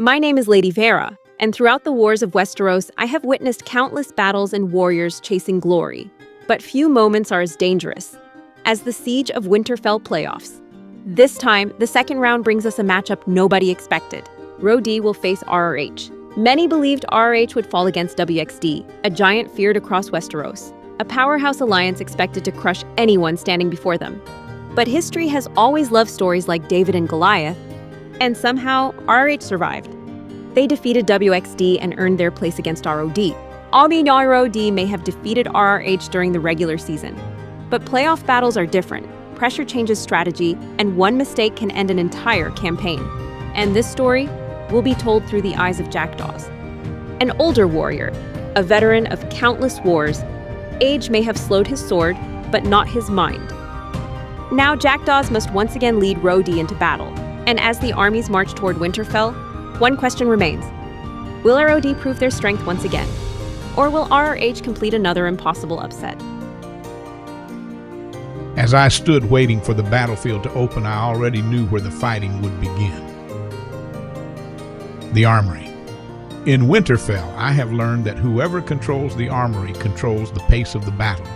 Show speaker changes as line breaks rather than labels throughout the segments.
My name is Lady Vhaera, and throughout the wars of Westeros, I have witnessed countless battles and warriors chasing glory. But few moments are as dangerous as the Siege of Winterfell playoffs. This time, the second round brings us a matchup nobody expected. RoD will face RRH. Many believed RRH would fall against WXD, a giant feared across Westeros, a powerhouse alliance expected to crush anyone standing before them. But history has always loved stories like David and Goliath, and somehow RRH survived. They defeated WXD and earned their place against RoD. RoD may have defeated RRH during the regular season, but playoff battles are different. Pressure changes strategy, and one mistake can end an entire campaign. And this story will be told through the eyes of Jackdaws. An older warrior, a veteran of countless wars, age may have slowed his sword, but not his mind. Now Jackdaws must once again lead RoD into battle, and as the armies march toward Winterfell, one question remains. Will RoD prove their strength once again? Or will RRH complete another impossible upset?
As I stood waiting for the battlefield to open, I already knew where the fighting would begin. The Armory. In Winterfell, I have learned that whoever controls the Armory controls the pace of the battle.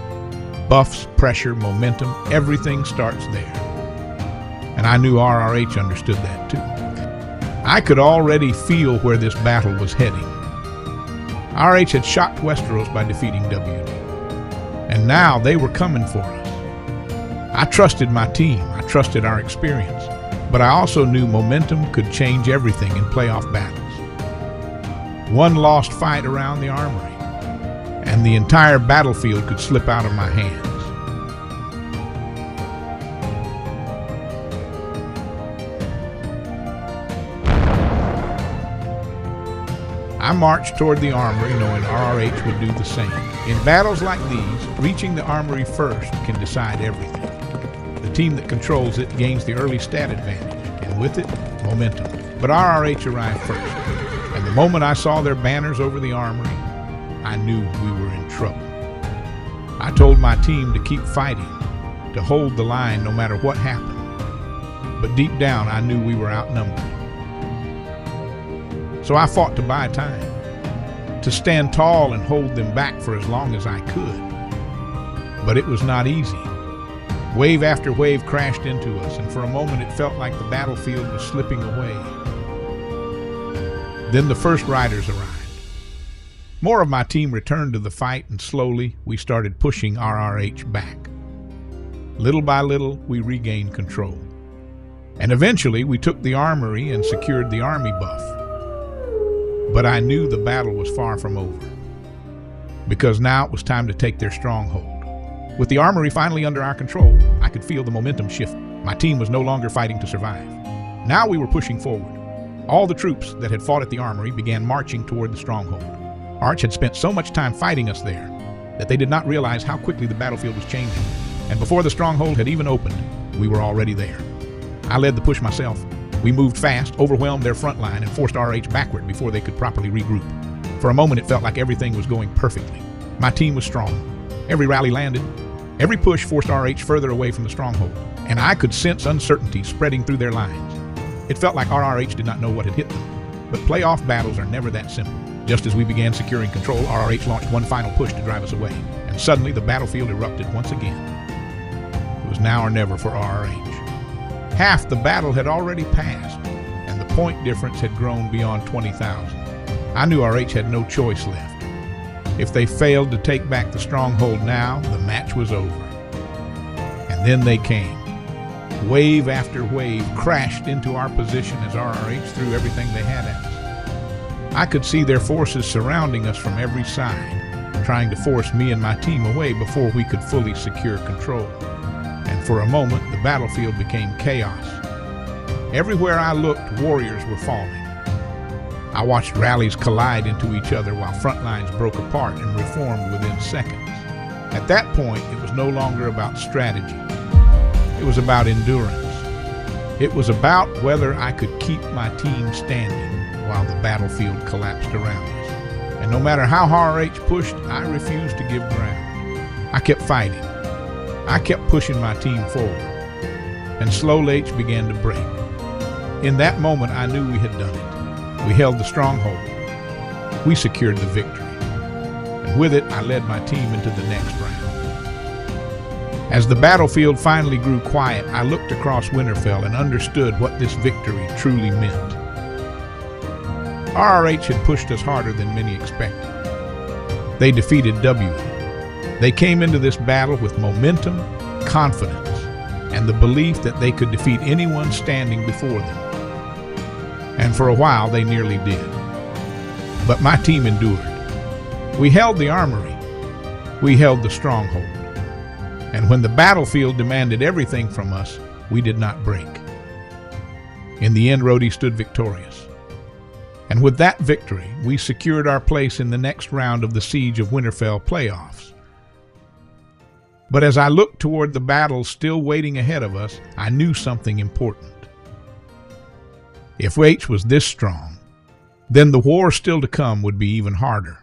Buffs, pressure, momentum, everything starts there. And I knew RRH understood that too. I could already feel where this battle was heading. RRH had shocked Westeros by defeating WD, and now they were coming for us. I trusted my team, I trusted our experience, but I also knew momentum could change everything in playoff battles. One lost fight around the Armory, and the entire battlefield could slip out of my hands. I marched toward the Armory knowing RRH would do the same. In battles like these, reaching the Armory first can decide everything. The team that controls it gains the early stat advantage, and with it, momentum. But RRH arrived first, and the moment I saw their banners over the Armory, I knew we were in trouble. I told my team to keep fighting, to hold the line no matter what happened. But deep down, I knew we were outnumbered. So I fought to buy time, to stand tall and hold them back for as long as I could. But it was not easy. Wave after wave crashed into us, and for a moment it felt like the battlefield was slipping away. Then the first riders arrived. More of my team returned to the fight, and slowly we started pushing RRH back. Little by little, we regained control. And eventually we took the Armory and secured the army buff. But I knew the battle was far from over, because now it was time to take their stronghold. With the Armory finally under our control, I could feel the momentum shift. My team was no longer fighting to survive. Now we were pushing forward. All the troops that had fought at the Armory began marching toward the stronghold. Arch had spent so much time fighting us there that they did not realize how quickly the battlefield was changing. And before the stronghold had even opened, we were already there. I led the push myself. We moved fast, overwhelmed their front line, and forced RRH backward before they could properly regroup. For a moment, it felt like everything was going perfectly. My team was strong. Every rally landed. Every push forced RRH further away from the stronghold, and I could sense uncertainty spreading through their lines. It felt like RRH did not know what had hit them. But playoff battles are never that simple. Just as we began securing control, RRH launched one final push to drive us away, and suddenly the battlefield erupted once again. It was now or never for RRH. Half the battle had already passed, and the point difference had grown beyond 20,000. I knew RRH had no choice left. If they failed to take back the stronghold now, the match was over. And then they came. Wave after wave crashed into our position as RRH threw everything they had at us. I could see their forces surrounding us from every side, trying to force me and my team away before we could fully secure control. And for a moment, the battlefield became chaos. Everywhere I looked, warriors were falling. I watched rallies collide into each other while front lines broke apart and reformed within seconds. At that point, it was no longer about strategy. It was about endurance. It was about whether I could keep my team standing while the battlefield collapsed around us. And no matter how RRH pushed, I refused to give ground. I kept fighting. I kept pushing my team forward, and slow H began to break. In that moment, I knew we had done it. We held the stronghold. We secured the victory. And with it, I led my team into the next round. As the battlefield finally grew quiet, I looked across Winterfell and understood what this victory truly meant. RRH had pushed us harder than many expected. They defeated GoTWiC. They came into this battle with momentum, confidence, and the belief that they could defeat anyone standing before them. And for a while, they nearly did. But my team endured. We held the armory. We held the stronghold. And when the battlefield demanded everything from us, we did not break. In the end, RoD stood victorious. And with that victory, we secured our place in the next round of the Siege of Winterfell playoffs. But as I looked toward the battle still waiting ahead of us, I knew something important. If H was this strong, then the war still to come would be even harder.